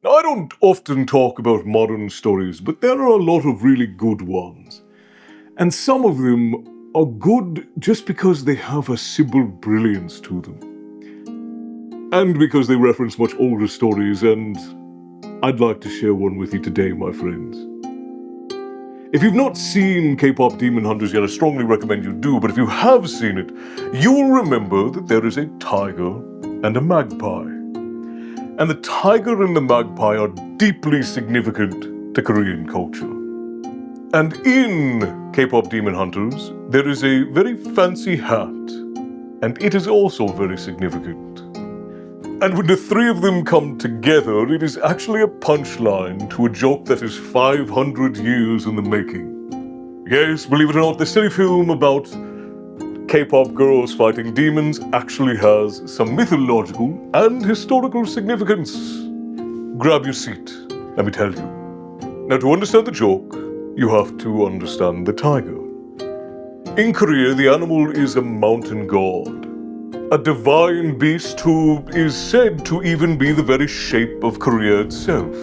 Now, I don't often talk about modern stories, but there are a lot of really good ones. And some of them are good just because they have a simple brilliance to them. And because they reference much older stories, and I'd like to share one with you today, my friends. If you've not seen K-pop Demon Hunters yet, I strongly recommend you do, but if you have seen it, you will remember that there is a tiger and a magpie. And the tiger and the magpie are deeply significant to Korean culture. And in K-pop Demon Hunters, there is a very fancy hat, and it is also very significant. And when the three of them come together, it is actually a punchline to a joke that is 500 years in the making. Yes, believe it or not, the silly film about K-pop girls fighting demons actually has some mythological and historical significance. Grab your seat, let me tell you. Now, to understand the joke, you have to understand the tiger. In Korea, the animal is a mountain god, a divine beast who is said to even be the very shape of Korea itself,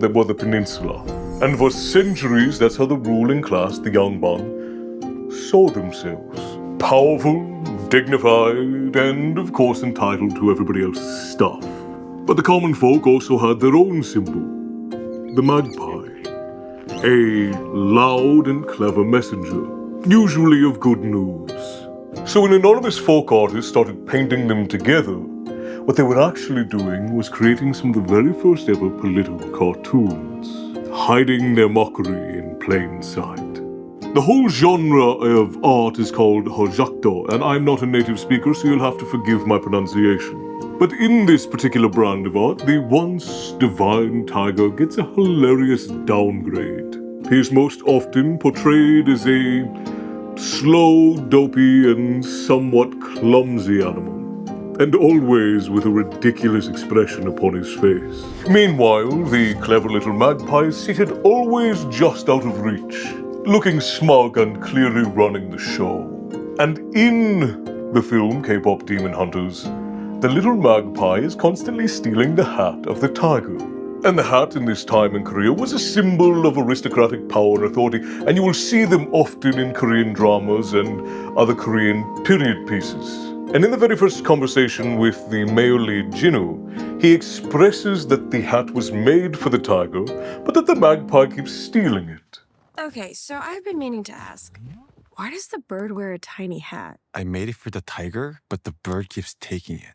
the peninsula. And for centuries, that's how the ruling class, the Yangban, saw themselves. Powerful, dignified, and of course entitled to everybody else's stuff. But the common folk also had their own symbol, the magpie, a loud and clever messenger, usually of good news. So an anonymous folk artist started painting them together. What they were actually doing was creating some of the very first ever political cartoons, hiding their mockery in plain sight. The whole genre of art is called hojakdo, and I'm not a native speaker, so you'll have to forgive my pronunciation. But in this particular brand of art, the once divine tiger gets a hilarious downgrade. He is most often portrayed as a slow, dopey, and somewhat clumsy animal, and always with a ridiculous expression upon his face. Meanwhile, the clever little magpie is seated always just out of reach, looking smug and clearly running the show. And in the film K-pop Demon Hunters, the little magpie is constantly stealing the hat of the tiger. And the hat in this time in Korea was a symbol of aristocratic power and authority, and you will see them often in Korean dramas and other Korean period pieces. And in the very first conversation with the male lead, Jinwoo, he expresses that the hat was made for the tiger, but that the magpie keeps stealing it. Okay, so I've been meaning to ask, why does the bird wear a tiny hat? I made it for the tiger, but the bird keeps taking it.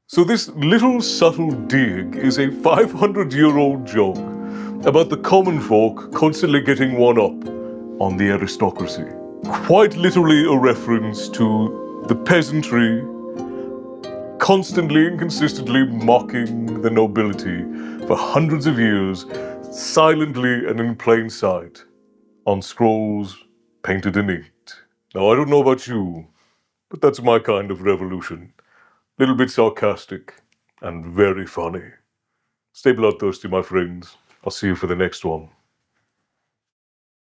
So this little subtle dig is a 500-year-old joke about the common folk constantly getting one up on the aristocracy. Quite literally a reference to the peasantry constantly and consistently mocking the nobility for hundreds of years, silently and in plain sight, on scrolls painted and inked. Now, I don't know about you, but that's my kind of revolution. Little bit sarcastic and very funny. Stay bloodthirsty, my friends. I'll see you for the next one.